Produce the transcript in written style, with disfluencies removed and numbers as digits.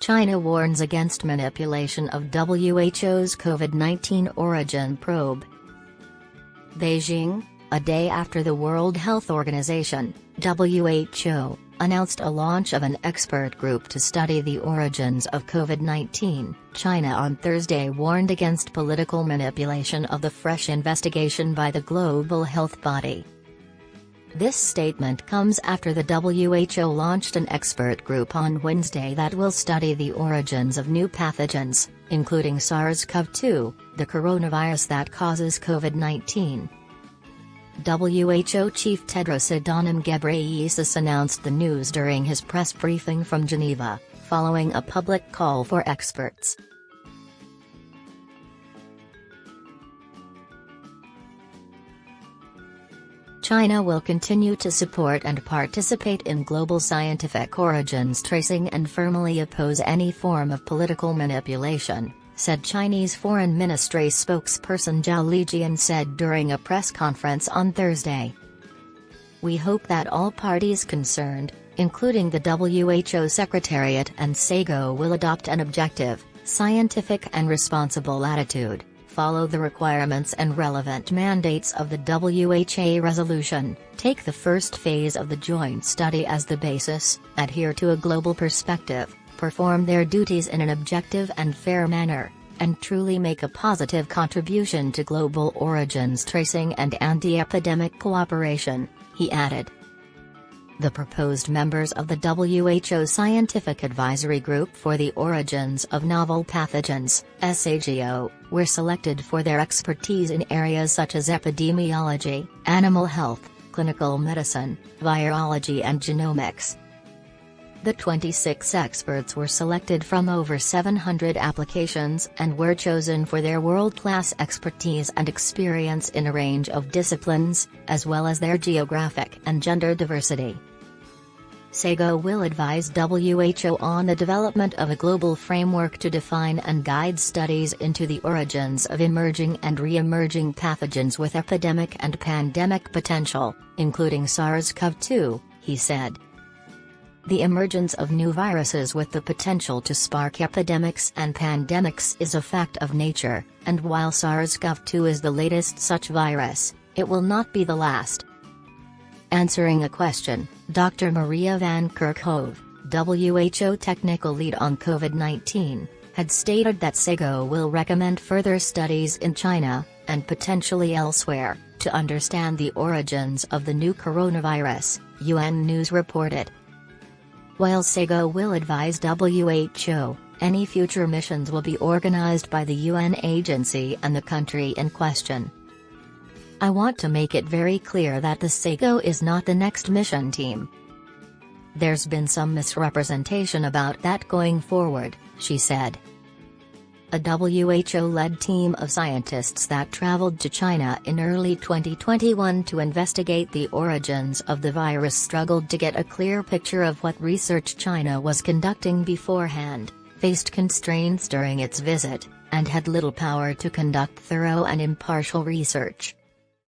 China warns against manipulation of WHO's COVID-19 origin probe. Beijing, a day after the World Health Organization, WHO, announced a launch of an expert group to study the origins of COVID-19, China on Thursday warned against political manipulation of the fresh investigation by the global health body. This statement comes after the WHO launched an expert group on Wednesday that will study the origins of new pathogens, including SARS-CoV-2, the coronavirus that causes COVID-19. WHO Chief Tedros Adhanom Ghebreyesus announced the news during his press briefing from Geneva, following a public call for experts. China will continue to support and participate in global scientific origins tracing and firmly oppose any form of political manipulation, said Chinese Foreign Ministry spokesperson Zhao Lijian said during a press conference on Thursday. We hope that all parties concerned, including the WHO Secretariat and SAGO, will adopt an objective, scientific and responsible attitude, follow the requirements and relevant mandates of the WHO resolution, take the first phase of the joint study as the basis, adhere to a global perspective, perform their duties in an objective and fair manner, and truly make a positive contribution to global origins tracing and anti-epidemic cooperation, he added. The proposed members of the WHO Scientific Advisory Group for the Origins of Novel Pathogens, SAGO, were selected for their expertise in areas such as epidemiology, animal health, clinical medicine, virology and genomics. The 26 experts were selected from over 700 applications and were chosen for their world-class expertise and experience in a range of disciplines, as well as their geographic and gender diversity. SAGO will advise WHO on the development of a global framework to define and guide studies into the origins of emerging and re-emerging pathogens with epidemic and pandemic potential, including SARS-CoV-2, he said. The emergence of new viruses with the potential to spark epidemics and pandemics is a fact of nature, and while SARS-CoV-2 is the latest such virus, it will not be the last. Answering a question, Dr. Maria van Kerkhove, WHO technical lead on COVID-19, had stated that SAGO will recommend further studies in China, and potentially elsewhere, to understand the origins of the new coronavirus, UN News reported. While SAGO will advise WHO, any future missions will be organized by the UN agency and the country in question. I want to make it very clear that the SAGO is not the next mission team. There's been some misrepresentation about that going forward, she said. A WHO-led team of scientists that traveled to China in early 2021 to investigate the origins of the virus struggled to get a clear picture of what research China was conducting beforehand, faced constraints during its visit, and had little power to conduct thorough and impartial research.